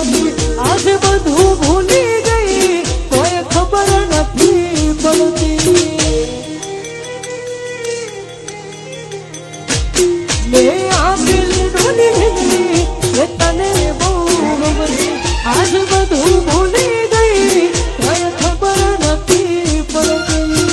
નથી આજ બધું ભૂલી ગઈ કોઈ ખબર નથી પડતી મેં આપેલી ડોલી એ તને બહુ ગમતી આજ બધું ભૂલી ગઈ કોઈ ખબર નથી પડતી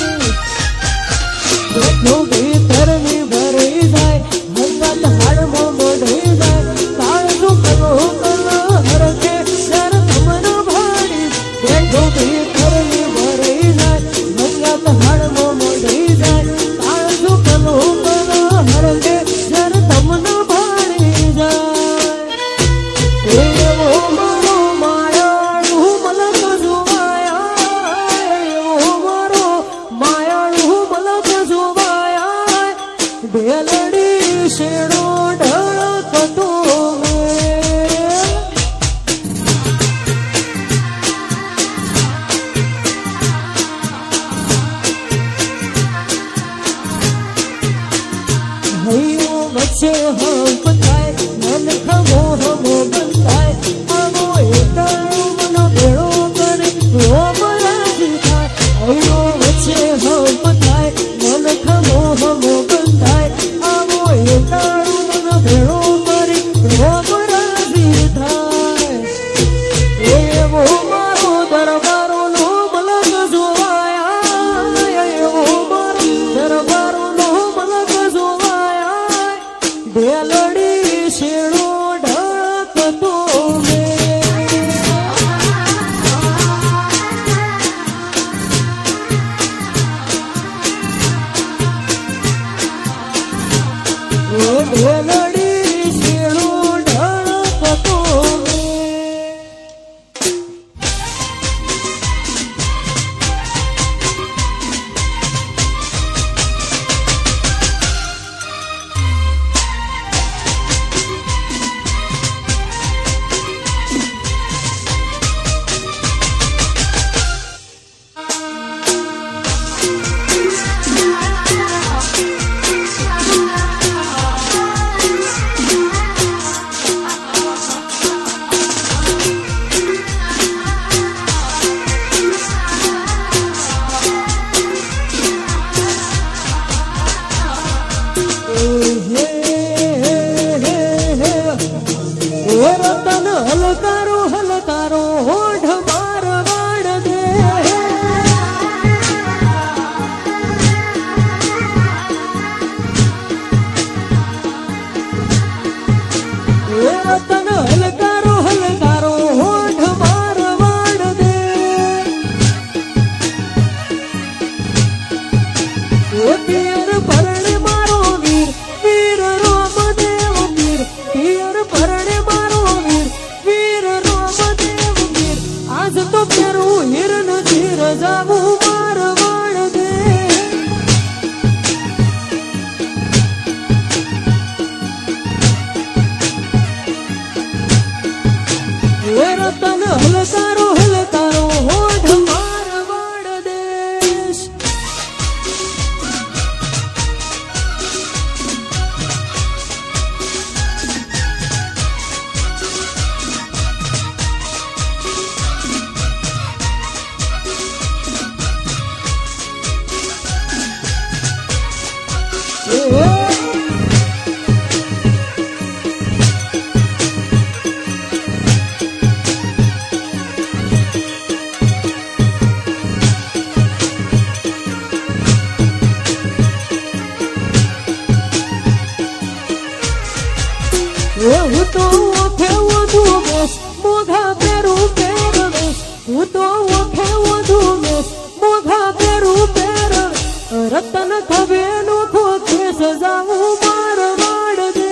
જો ભીતરની ભરી જાય હંગાત હાડમાં મોઢી જાય કાળજો કરો કરો હરકે સર તમને ભાડી જો ભીતરની ભરી જાય હંગાત હાડમાં મોઢી જાય કાળજો કરો કરો હરકે સર તમને ભાડી જાય એવો મારો માયાળુ મલક જોવાયા એવો મારો માયાળુ મલક જોવાયા બેલડી શેડો ઢળકતો હૈયો વચ્ચે હંપ થાય મન ખમો હમો બંધાય આવો એકલો મનો ભેળો કરી રોમરાજી થાય હૈયો વચ્ચે હંપ થાય મન ખમો હમો બંધાય આવો એકલો મનો ભેળો કરી રોમરાજી થાય એવો મારો દરબારોનો મલક જોવાયા એવો મારો દરબારોનો મલક જોવાયા બેલડી શેડો ઢળકતો બેલડી શેડો ઢળકતો રતન હલકારો હલકારો હોઠ માર વાડ દે રતન હલકારો હલકારો હોઠ માર વાડ દે પિયર પરણે મારો વીર વીર રામદેવ વીર પિયર પરણે મારો વીર વીર રામદેવ વીર આજ તો ફેરું હિરન ધીર જાવું માર વાળ દે રતન હલકારો હલકારો હોઠ માર વાળ દેશ હું તો ઓખે વધુ બેસ મોઘા પેરું પહેરવેશ હું તો ઓખે વધુ બેસ મોઘા પેરું પહેરવેશ રતન ખભે નો ખોખે સજાવું માર વાડ દે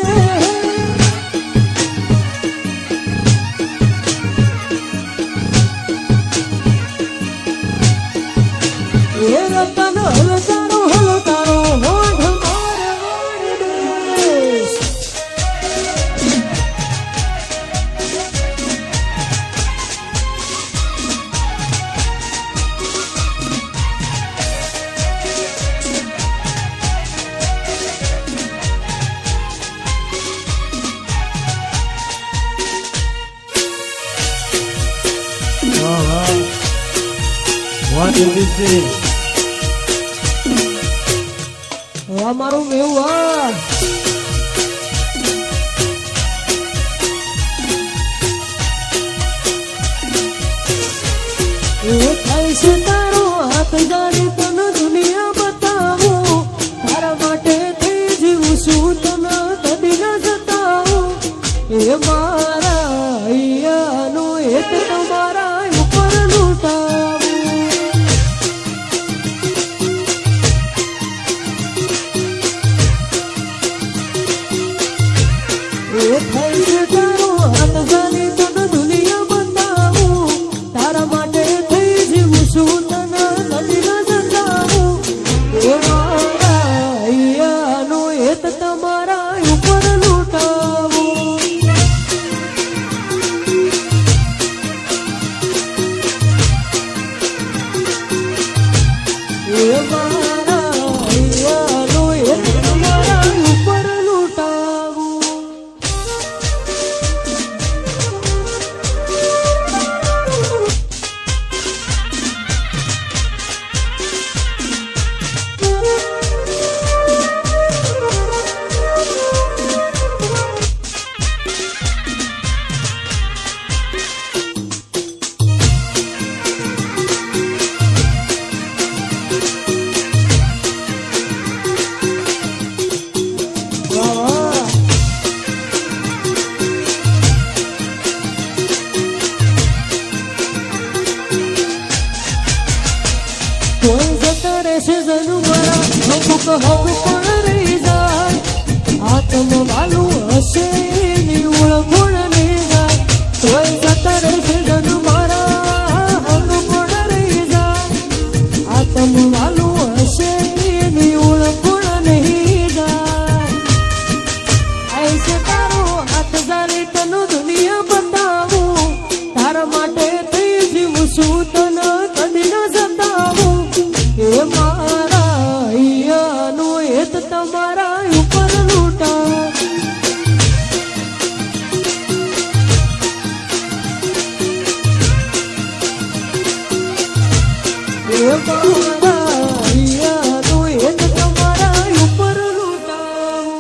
એ રતન હલકારો હલકારો હોઠ માર વાડ દે જગદીશજી અમારું મેવા થાય છે તારો હાથ જારી તને દુનિયા બતાવું તારા માટે થઈ જીવું છું તને કદી ન જતાવું એ મારા અહીંયાનો હેત તમારા ઉપર લૂંટાવું એ થાય છે તારો હાથ જારી તને દુનિયા બતાવું તારા માટે થઈ જીવું છું તને કદી ન જતાવું એ મારા અહીંયાનો હેત તમારા ઉપર લૂંટાવું એ મારા અહીંયાનો હેત તમારા ઉપર લૂંટાવું કોઈ જતા રહેશે જનું મારા અમુક હક પણ રહી જાય આત્મ વાલું હશે એની ઓળખોણ નહીં જાય કોઈ જતા રહેશે જનું મારા હક પણ રહી જાય આત્મ વાલું હશે એની ઓળખોણ નહીં જાય આઈ તારો હાથ જારી તને દુનિયા બતાવું તારા માટે થઈ જીવું છું તને કદી ન જતાવું એ મારા અહીંયાનો હેત તમારા ઉપર લૂંટા એ મારા અહીંયાનો હેત તમારા ઉપર લૂંટાવું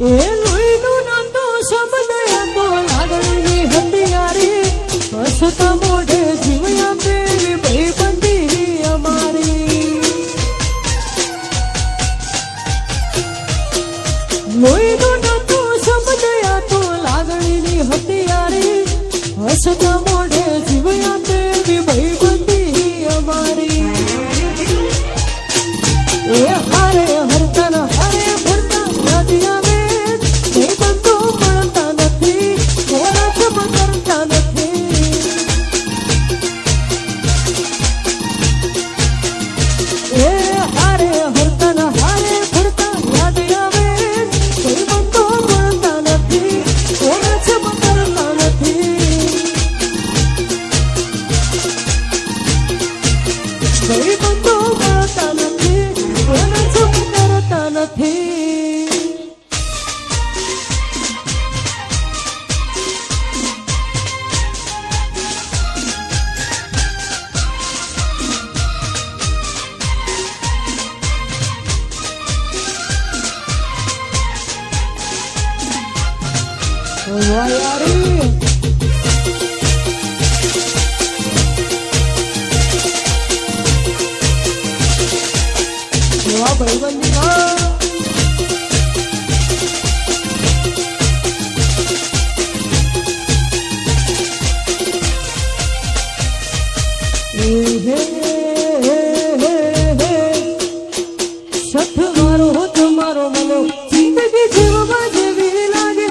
એ લોહીનું નાતો શબ્દ હતો લાગણીની હથિયારી હસતા મોઢે જીવ આપેલી ભાઈબંધી અમારી લોહીનું નાતો શબ્દ હતો લાગણીની હથિયારી હસતા મોઢે જીવ આપેલી ભાઈબંધી અમારી એ હારે હરતા ન હારે ભરતા યાદી આવે નહીં બંધો મળતા નથી કોરા કરતા નથી એ હારે હરતા ન હારે ભરતા યાદી આવે નહીં બંધો મળતા નથી કોરા કરતા નથી નહીં બંધો મળતા નથી કોરા કરતા નથી વાયારી વાહ ભાઈબંધી વાહ સથ મારો તમારો મને જિંદગી જીવવા જેવી લાગે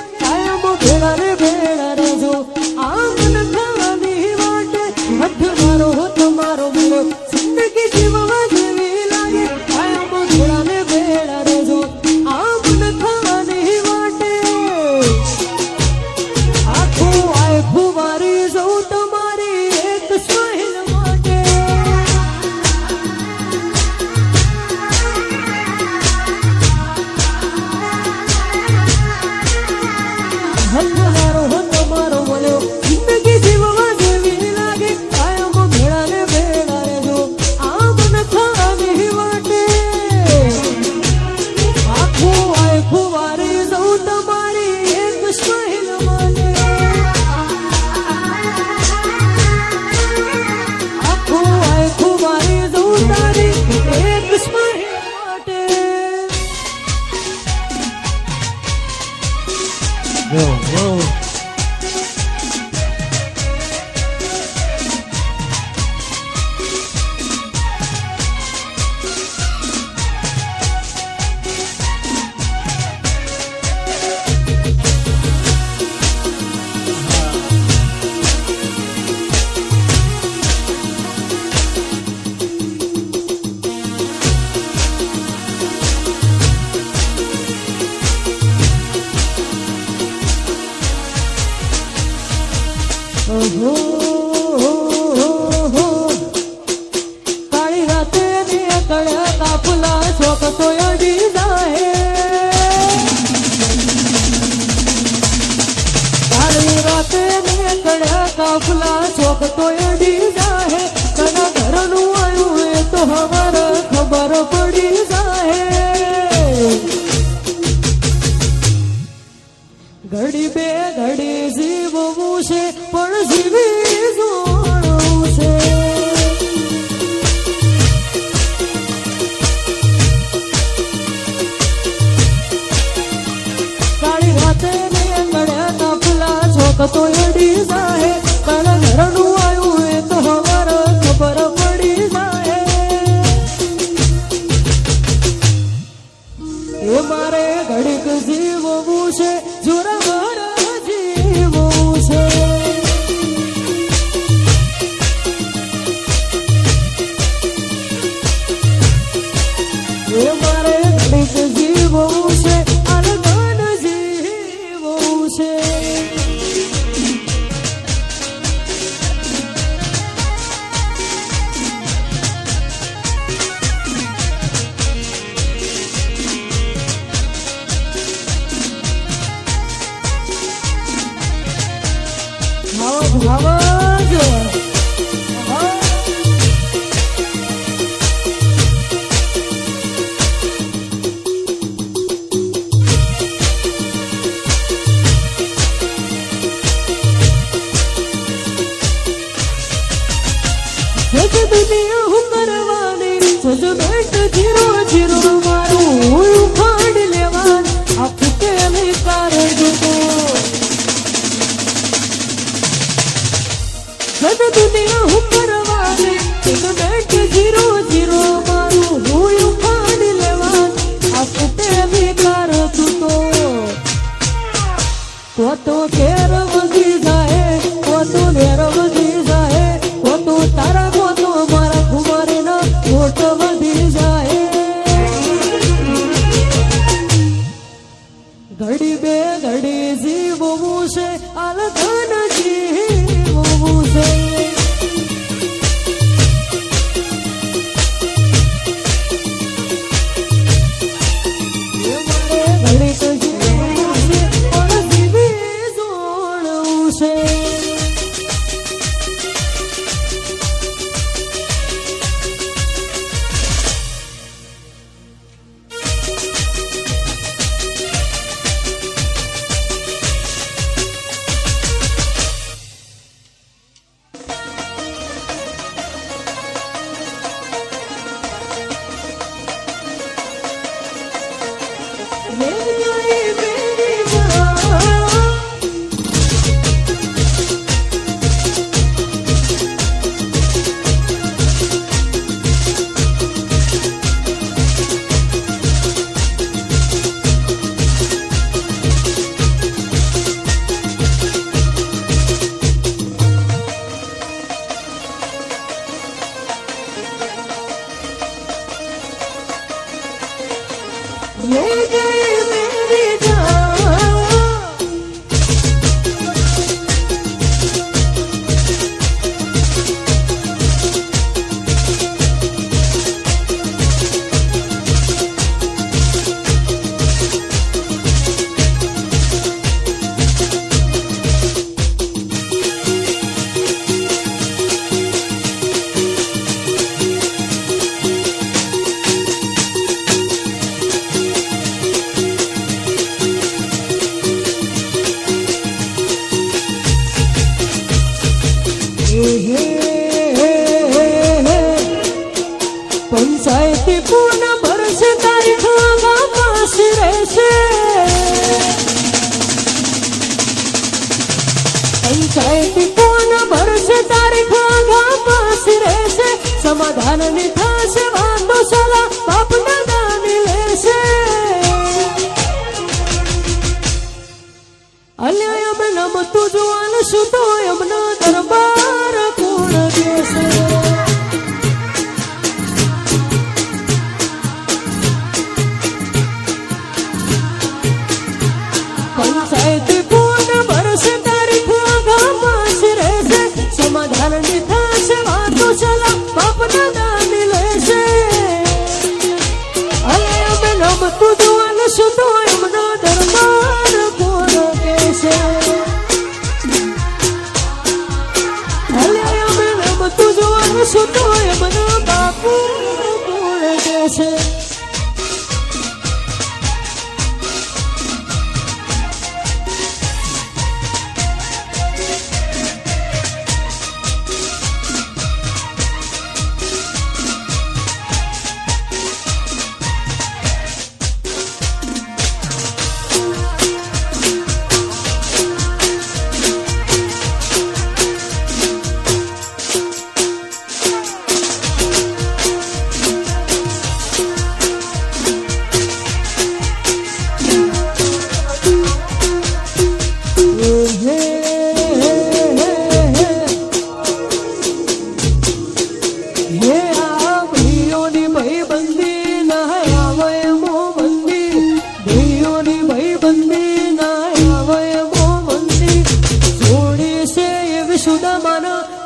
સજ દુનિયા હું કરવાની જજમેન્ટ 0-0 મારું ઉખાડ લેવા આ ફૂટેલી કાર જતો સજ દુનિયા હું કરવાની જજમેન્ટ 0-0 મારું ઉખાડ લેવા આ ફૂટેલી કાર જતો તો કેર વધી જાય તો નેર વધી જાય તો તારા તો મારા કુમારીના કોટ વધી જાય ઘડી બે ઘડી જીવવું છે આલધન જીવવું છે ઘડી તો જીવવું છે પણ જીવી જોડવું છે પંચાયતી પૂર્ણ ભરશે તારીખ વાપસ રહેશે પંચાયતી પૂર્ણ ભરશે તારીખ વાપસ રહેશે સમાધાનની થશે વાતો સલાહ બાપના દાની લેશે અલ્યા એમ નમતું જોવાન શું તો એમનો દરબાર કોણ દેશે પંચાયતી પૂર્ણ ભરશે તારીખ વાપસ રહેશે સમાધાનની થશે વાતો સલાહ બાપના દાની લેશે અલ્યા એમ નમતું જોવાન શું તો એમનો દરબાર કોણ દેશે અલ્યા એમ નમતું જોવાન શું તો એમનો બાપુ કોણ દેશે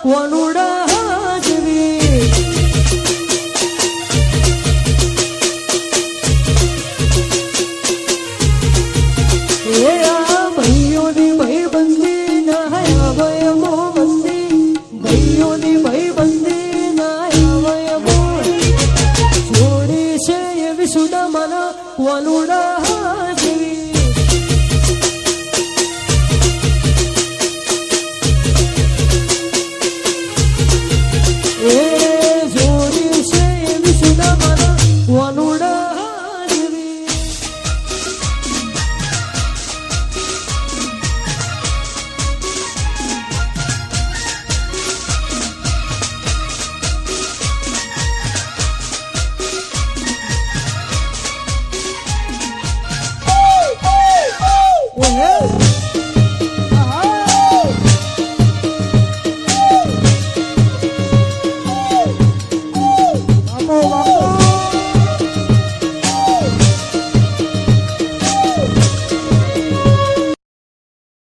કોનુડા હાજરી એ આ ભાઈઓની ભાઈબંધી ના આવે મોબંધી ભાઈઓની ભાઈબંધી ના આવે મો જોડી છે એવી સુદામાના કોનુડા